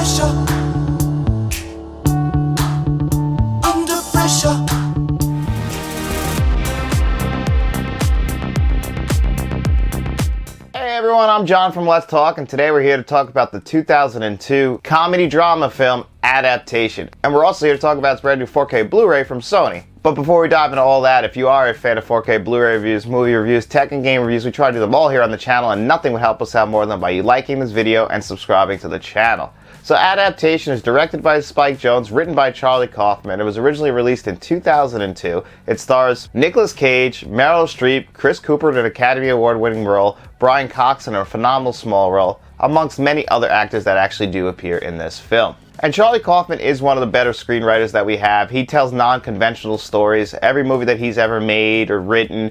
pressure, under pressure. Hey everyone, I'm John from Let's Talk, and today we're here to talk about the 2002 comedy drama film Adaptation. And we're also here to talk about its brand new 4K Blu Ray from Sony. But before we dive into all that, if you are a fan of 4K Blu Ray reviews, movie reviews, tech and game reviews, we try to do them all here on the channel, and nothing would help us out more than by you liking this video and subscribing to the channel. So Adaptation is directed by Spike Jonze, written by Charlie Kaufman. It was originally released in 2002. It stars Nicolas Cage, Meryl Streep, Chris Cooper in an Academy Award-winning role, Brian Cox in a phenomenal small role, amongst many other actors that actually do appear in this film. And Charlie Kaufman is one of the better screenwriters that we have. He tells non-conventional stories. Every movie that he's ever made or written,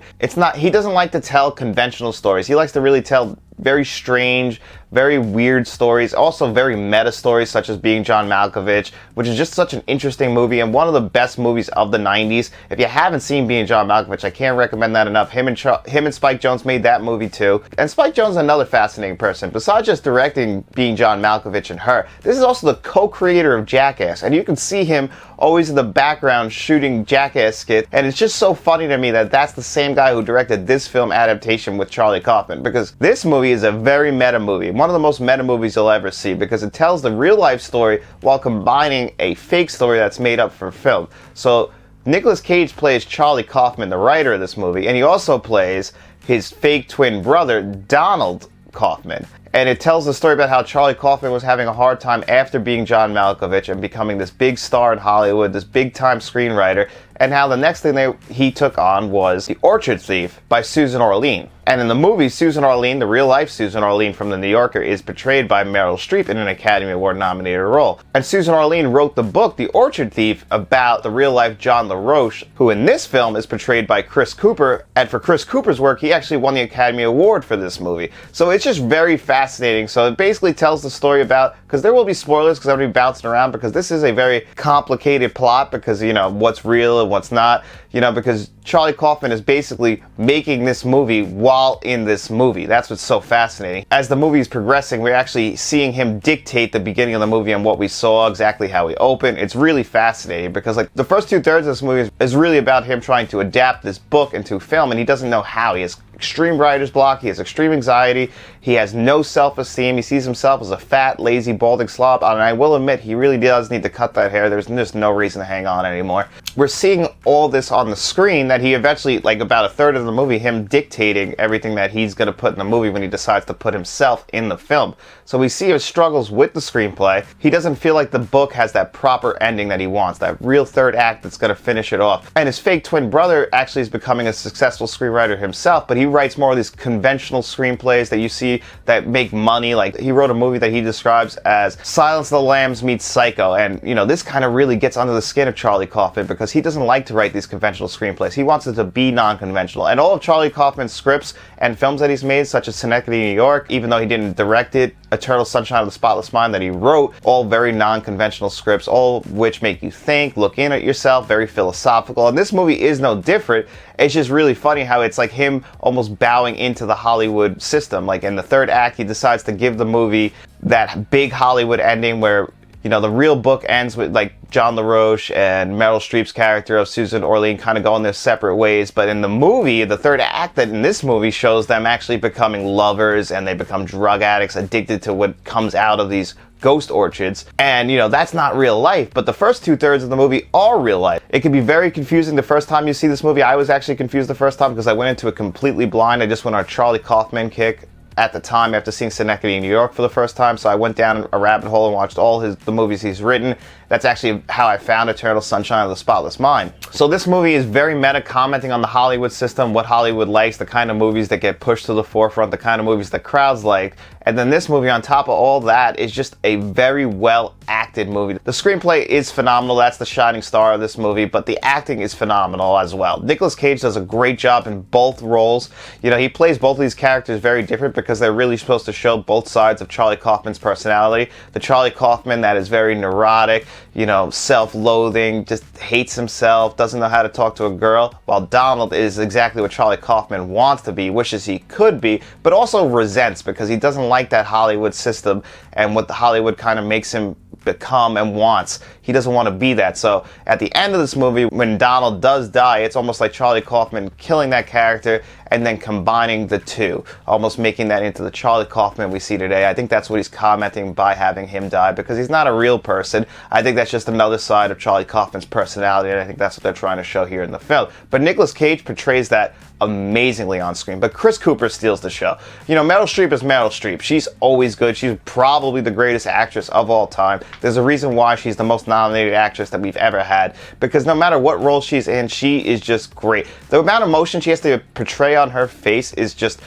he doesn't like to tell conventional stories. He likes to really tell very strange, very weird stories, also very meta stories such as Being John Malkovich, which is just such an interesting movie and one of the best movies of the 90s. If you haven't seen Being John Malkovich, I can't recommend that enough. Him and Spike Jonze made that movie too. And Spike Jonze is another fascinating person. Besides just directing Being John Malkovich and Her, this is also the co-creator of Jackass, and you can see him always in the background shooting Jackass skits, and it's just so funny to me that that's the same guy who directed this film Adaptation with Charlie Kaufman, because this movie is a very meta movie, one of the most meta movies you'll ever see, because it tells the real life story while combining a fake story that's made up for film. So Nicolas Cage plays Charlie Kaufman, the writer of this movie, and he also plays his fake twin brother, Donald Kaufman. And it tells the story about how Charlie Kaufman was having a hard time after Being John Malkovich and becoming this big star in Hollywood, this big-time screenwriter, and how the next thing he took on was The Orchard Thief by Susan Orlean. And in the movie, Susan Orlean, the real-life Susan Orlean from The New Yorker, is portrayed by Meryl Streep in an Academy Award-nominated role. And Susan Orlean wrote the book, The Orchard Thief, about the real-life John LaRoche, who in this film is portrayed by Chris Cooper. And for Chris Cooper's work, he actually won the Academy Award for this movie. So it's just very fascinating. So it basically tells the story about, because there will be spoilers because everybody bouncing around, because this is a very complicated plot, because, you know, what's real and what's not, you know, because Charlie Kaufman is basically making this movie while in this movie. That's what's so fascinating. As the movie is progressing, we're actually seeing him dictate the beginning of the movie and what we saw, exactly how we open. It's really fascinating because, like, the first 2/3 of this movie is really about him trying to adapt this book into film, and he doesn't know how. He has extreme writer's block, he has extreme anxiety, he has no self-esteem, he sees himself as a fat, lazy, balding slob, and I will admit, he really does need to cut that hair. There's just no reason to hang on anymore. We're seeing all this on the screen, that he eventually, like about 1/3 of the movie, him dictating everything that he's going to put in the movie when he decides to put himself in the film. So we see his struggles with the screenplay. He doesn't feel like the book has that proper ending that he wants, that real third act that's going to finish it off. And his fake twin brother actually is becoming a successful screenwriter himself, but he writes more of these conventional screenplays that you see that make money. Like, he wrote a movie that he describes as Silence of the Lambs meets Psycho, and, you know, this kind of really gets under the skin of Charlie Kaufman because he doesn't like to write these conventional screenplays. He wants it to be non-conventional. And all of Charlie Kaufman's scripts and films that he's made, such as Synecdoche, New York, even though he didn't direct it, Eternal Sunshine of the Spotless Mind that he wrote, all very non-conventional scripts, all of which make you think, look in at yourself, very philosophical. And this movie is no different. It's just really funny how it's like him almost bowing into the Hollywood system. Like in the third act, he decides to give the movie that big Hollywood ending where, you know, the real book ends with, like, John LaRoche and Meryl Streep's character of Susan Orlean kind of going their separate ways. But in the movie, the third act that in this movie shows them actually becoming lovers, and they become drug addicts addicted to what comes out of these ghost orchards. And, you know, that's not real life, but the first 2/3 of the movie are real life. It can be very confusing the first time you see this movie. I was actually confused the first time because I went into it completely blind. I just went on a Charlie Kaufman kick at the time after seeing Synecdoche, New York for the first time, so I went down a rabbit hole and watched all the movies he's written. That's actually how I found Eternal Sunshine of the Spotless Mind. So this movie is very meta, commenting on the Hollywood system, what Hollywood likes, the kind of movies that get pushed to the forefront, the kind of movies that crowds like. And then this movie, on top of all that, is just a very well acted movie. The screenplay is phenomenal. That's the shining star of this movie, but the acting is phenomenal as well. Nicolas Cage does a great job in both roles. You know, he plays both of these characters very different because they're really supposed to show both sides of Charlie Kaufman's personality. The Charlie Kaufman that is very neurotic, you know, self-loathing, just hates himself, doesn't know how to talk to a girl, while Donald is exactly what Charlie Kaufman wants to be, wishes he could be, but also resents because he doesn't like that Hollywood system and what the Hollywood kind of makes him become and wants. He doesn't want to be that. So at the end of this movie, when Donald does die, it's almost like Charlie Kaufman killing that character and then combining the two, almost making that into the Charlie Kaufman we see today. I think that's what he's commenting by having him die, because he's not a real person. I think that's just another side of Charlie Kaufman's personality, and I think that's what they're trying to show here in the film. But Nicolas Cage portrays that amazingly on screen, but Chris Cooper steals the show. You know, Meryl Streep is Meryl Streep. She's always good. She's probably the greatest actress of all time. There's a reason why she's the most nominated actress that we've ever had, because no matter what role she's in, she is just great. The amount of emotion she has to portray on her face is just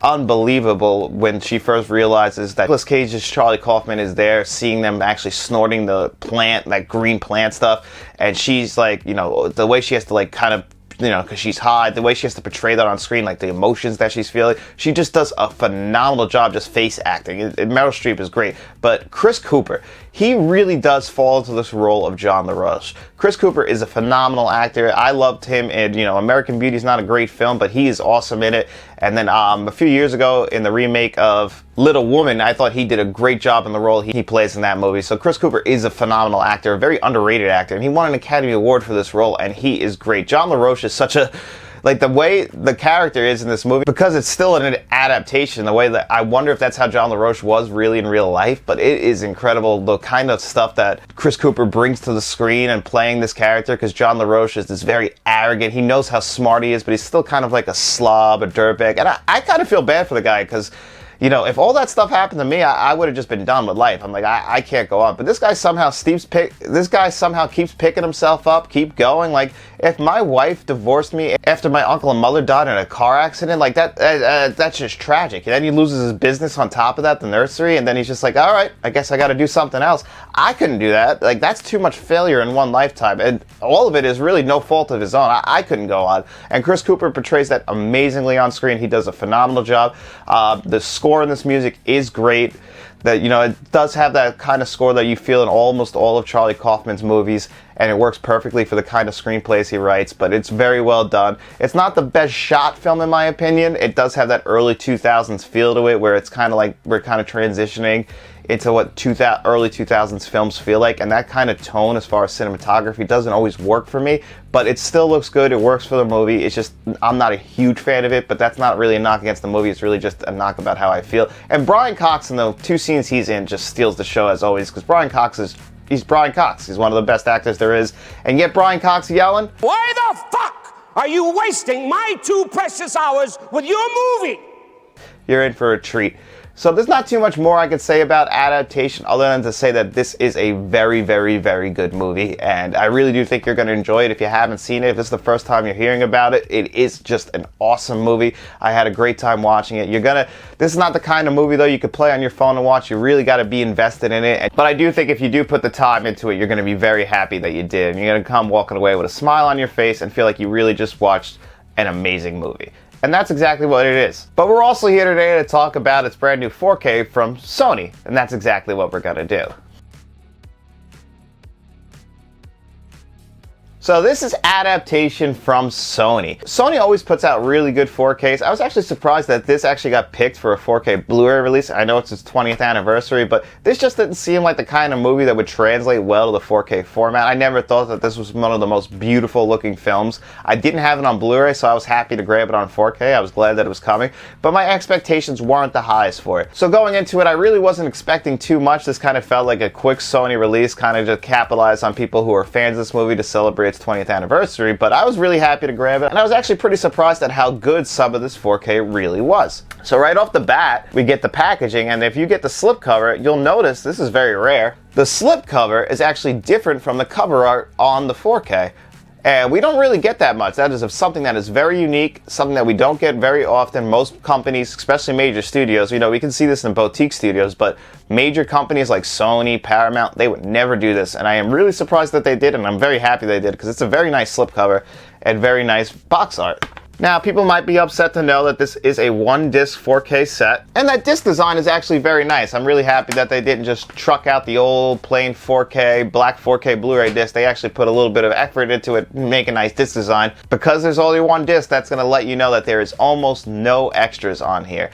unbelievable when she first realizes that Nicolas Cage's Charlie Kaufman is there, seeing them actually snorting the plant, that green plant stuff, and she's like, you know, the way she has to like kind of, you know, because she's high, the way she has to portray that on screen, like the emotions that she's feeling, she just does a phenomenal job just face acting. Meryl Streep is great, but Chris Cooper, he really does fall into this role of John LaRoche. Chris Cooper is a phenomenal actor. I loved him in, you know, American Beauty is not a great film, but he is awesome in it. And then a few years ago in the remake of Little Woman, I thought he did a great job in the role he plays in that movie. So Chris Cooper is a phenomenal actor, a very underrated actor, and he won an Academy Award for this role, and he is great. John LaRoche is such a, like, the way the character is in this movie, because it's still an adaptation, the way that I wonder if that's how John LaRoche was really in real life, but it is incredible the kind of stuff that Chris Cooper brings to the screen and playing this character, because John LaRoche is this very arrogant, he knows how smart he is, but he's still kind of like a slob, a dirtbag, and I kind of feel bad for the guy, because, you know, if all that stuff happened to me, I would have just been done with life. I'm like, I can't go on. But this guy somehow keeps picking himself up, keep going. Like, if my wife divorced me after my uncle and mother died in a car accident, like that's just tragic. And then he loses his business on top of that, the nursery, and then he's just like, all right, I guess I got to do something else. I couldn't do that. Like, that's too much failure in one lifetime. And all of it is really no fault of his own. I couldn't go on. And Chris Cooper portrays that amazingly on screen. He does a phenomenal job. The score in this music is great. That, you know, it does have that kind of score that you feel in almost all of Charlie Kaufman's movies, and it works perfectly for the kind of screenplays he writes, but it's very well done. It's not the best shot film in my opinion. It does have that early 2000s feel to it, where it's kind of like we're kind of transitioning into what early 2000s films feel like, and that kind of tone as far as cinematography doesn't always work for me, but it still looks good. It works for the movie. It's just, I'm not a huge fan of it, but that's not really a knock against the movie. It's really just a knock about how I feel. And Brian Cox, in the two scenes he's in, just steals the show as always, because he's Brian Cox. He's one of the best actors there is, and yet Brian Cox yelling, "Why the fuck are you wasting my 2 precious hours with your movie?" You're in for a treat. So there's not too much more I could say about Adaptation, other than to say that this is a very, very, very good movie, and I really do think you're going to enjoy it. If you haven't seen it, if this is the first time you're hearing about it, it is just an awesome movie. I had a great time watching it. This is not the kind of movie, though, you could play on your phone and watch. You really got to be invested in it. But I do think if you do put the time into it, you're going to be very happy that you did. And you're going to come walking away with a smile on your face and feel like you really just watched an amazing movie. And that's exactly what it is. But we're also here today to talk about its brand new 4K from Sony, and that's exactly what we're gonna do. So this is Adaptation from Sony. Sony always puts out really good 4Ks. I was actually surprised that this actually got picked for a 4K Blu Ray release. I know it's its 20th anniversary, but this just didn't seem like the kind of movie that would translate well to the 4K format. I never thought that this was one of the most beautiful looking films. I didn't have it on Blu Ray, so I was happy to grab it on 4K. I was glad that it was coming, but my expectations weren't the highest for it. So going into it, I really wasn't expecting too much. This kind of felt like a quick Sony release, kind of just capitalize on people who are fans of this movie to celebrate its 20th anniversary, but I was really happy to grab it, and I was actually pretty surprised at how good some of this 4K really was. So right off the bat, we get the packaging, and if you get the slipcover, you'll notice, this is very rare, the slipcover is actually different from the cover art on the 4K. And we don't really get that much. That is something that is very unique, something that we don't get very often. Most companies, especially major studios, you know, we can see this in boutique studios, but major companies like Sony, Paramount, they would never do this. And I am really surprised that they did, and I'm very happy they did, because it's a very nice slipcover and very nice box art. Now, people might be upset to know that this is a 1-disc 4K set, and that disc design is actually very nice. I'm really happy that they didn't just truck out the old plain 4K, black 4K Blu-ray disc. They actually put a little bit of effort into it and make a nice disc design. Because there's only one disc, that's going to let you know that there is almost no extras on here.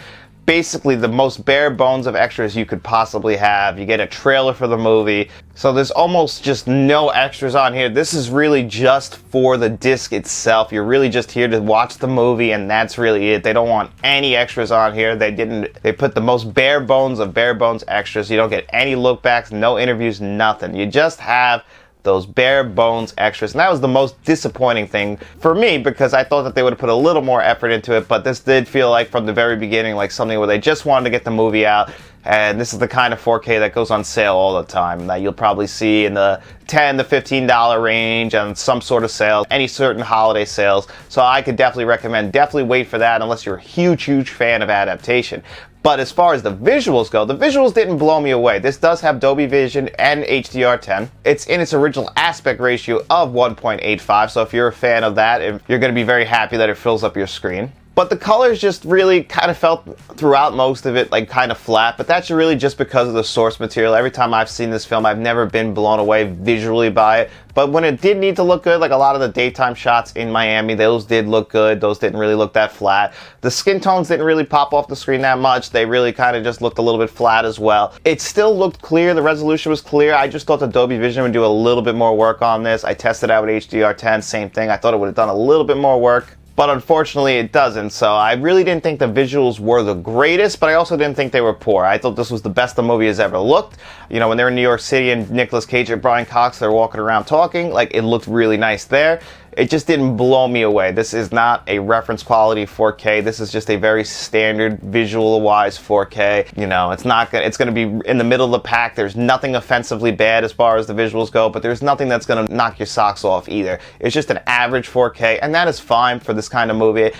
basically the most bare bones of extras you could possibly have. You get a trailer for the movie, so there's almost just no extras on here. This is really just for the disc itself. You're really just here to watch the movie, and that's really it. They don't want any extras on here. They put the most bare bones of bare bones extras. You don't get any look backs, no interviews, nothing. You just have those bare bones extras, and that was the most disappointing thing for me, because I thought that they would have put a little more effort into it, but this did feel like from the very beginning like something where they just wanted to get the movie out. And this is the kind of 4K that goes on sale all the time, that you'll probably see in the $10 to $15 range on some sort of sale, any certain holiday sales. So I could definitely recommend, definitely wait for that unless you're a huge fan of Adaptation. But as far as the visuals go, the visuals didn't blow me away. This does have Dolby Vision and HDR10. It's in its original aspect ratio of 1.85, so if you're a fan of that, you're going to be very happy that it fills up your screen. But the colors just really kind of felt throughout most of it like kind of flat, but that's really just because of the source material. Every time I've seen this film, I've never been blown away visually by it. But when it did need to look good, like a lot of the daytime shots in Miami, those did look good. Those didn't really look that flat. The skin tones didn't really pop off the screen that much. They really kind of just looked a little bit flat as well. It still looked clear. The resolution was clear. I just thought the Dolby Vision would do a little bit more work on this. I tested out with HDR10, same thing. I thought it would have done a little bit more work, but unfortunately it doesn't. So I really didn't think the visuals were the greatest, but I also didn't think they were poor. I thought this was the best the movie has ever looked. You know, when they're in New York City and Nicolas Cage and Brian Cox, they're walking around talking, like, it looked really nice there. It just didn't blow me away. This is not a reference quality 4K. This is just a very standard visual-wise 4K. You know, it's going to be in the middle of the pack. There's nothing offensively bad as far as the visuals go, but there's nothing that's going to knock your socks off either. It's just an average 4K, and that is fine for this kind of movie.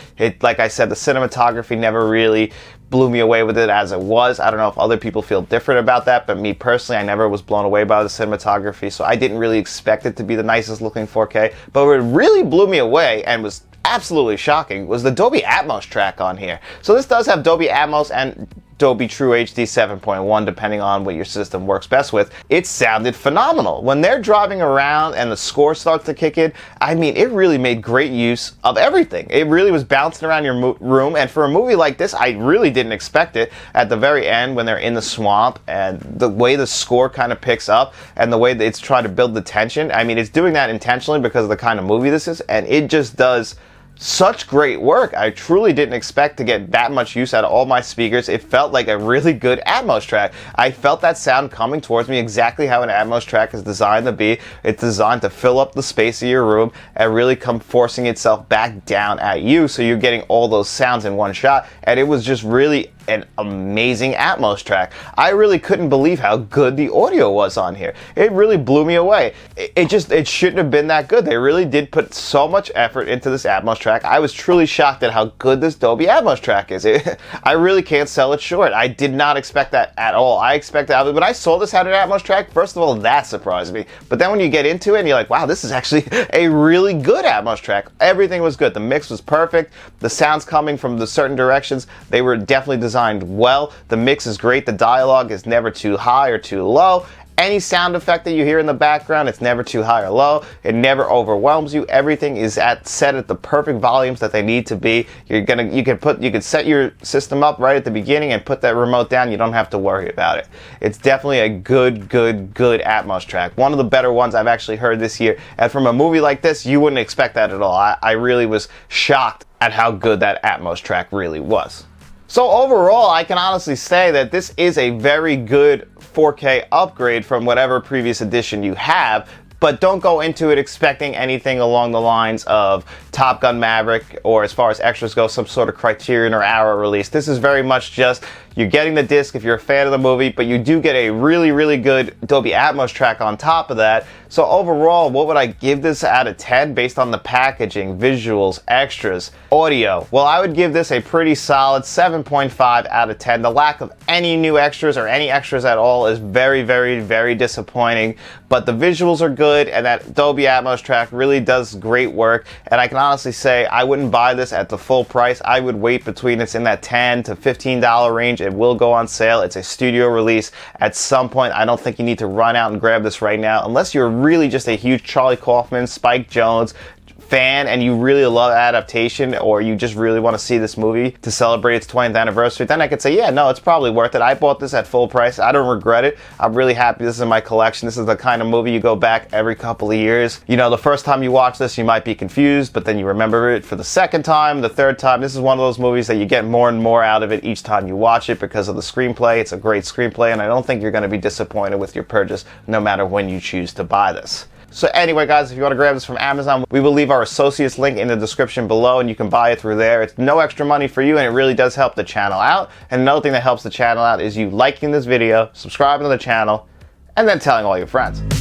Like I said, the cinematography never really blew me away with it as it was. I don't know if other people feel different about that, but me personally, I never was blown away by the cinematography, so I didn't really expect it to be the nicest looking 4K. But what really blew me away and was absolutely shocking was the Dolby Atmos track on here. So this does have Dolby Atmos and Dolby True HD 7.1, depending on what your system works best with. It sounded phenomenal. When they're driving around and the score starts to kick in, I mean, it really made great use of everything. It really was bouncing around your room, and for a movie like this, I really didn't expect it. At the very end, when they're in the swamp, and the way the score kind of picks up, and the way that it's trying to build the tension, I mean, it's doing that intentionally because of the kind of movie this is, and it just does such great work. I truly didn't expect to get that much use out of all my speakers. It felt like a really good Atmos track. I felt that sound coming towards me exactly how an Atmos track is designed to be. It's designed to fill up the space of your room and really come forcing itself back down at you, so you're getting all those sounds in one shot, and it was just really an amazing Atmos track. I really couldn't believe how good the audio was on here. It really blew me away. It shouldn't have been that good. They really did put so much effort into this Atmos track. I was truly shocked at how good this Dolby Atmos track is. I really can't sell it short. I did not expect that at all. I expected, when I saw this had an Atmos track, first of all, that surprised me. But then when you get into it and you're like, wow, this is actually a really good Atmos track. Everything was good. The mix was perfect. The sounds coming from the certain directions, they were definitely designed well. The mix is great. The dialogue is never too high or too low. Any sound effect that you hear in the background, it's never too high or low. It never overwhelms you. Everything is set at the perfect volumes that they need to be. You can set your system up right at the beginning and put that remote down. You don't have to worry about it. It's definitely a good Atmos track. One of the better ones I've actually heard this year. And from a movie like this, you wouldn't expect that at all. I really was shocked at how good that Atmos track really was. So overall, I can honestly say that this is a very good 4K upgrade from whatever previous edition you have, but don't go into it expecting anything along the lines of Top Gun Maverick, or as far as extras go, some sort of Criterion or Arrow release. This is very much just, you're getting the disc if you're a fan of the movie, but you do get a really good Dolby Atmos track on top of that. So overall, what would I give this out of 10 based on the packaging, visuals, extras, audio? Well, I would give this a pretty solid 7.5 out of 10. The lack of any new extras or any extras at all is very disappointing, but the visuals are good, and that Dolby Atmos track really does great work, and I can honestly say I wouldn't buy this at the full price. I would wait between it's in that $10 to $15 range. It will go on sale. It's a studio release. At some point, I don't think you need to run out and grab this right now, unless you're really just a huge Charlie Kaufman, Spike Jonze fan and you really love Adaptation, or you just really want to see this movie to celebrate its 20th anniversary, then I could say, yeah, no, it's probably worth it. I bought this at full price. I don't regret it. I'm really happy this is in my collection. This is the kind of movie you go back every couple of years. You know, the first time you watch this, you might be confused, but then you remember it for the second time, the third time. This is one of those movies that you get more and more out of it each time you watch it because of the screenplay. It's a great screenplay, and I don't think you're going to be disappointed with your purchase no matter when you choose to buy this. So anyway, guys, if you want to grab this from Amazon, we will leave our associates link in the description below, and you can buy it through there. It's no extra money for you, and it really does help the channel out. And another thing that helps the channel out is you liking this video, subscribing to the channel, and then telling all your friends.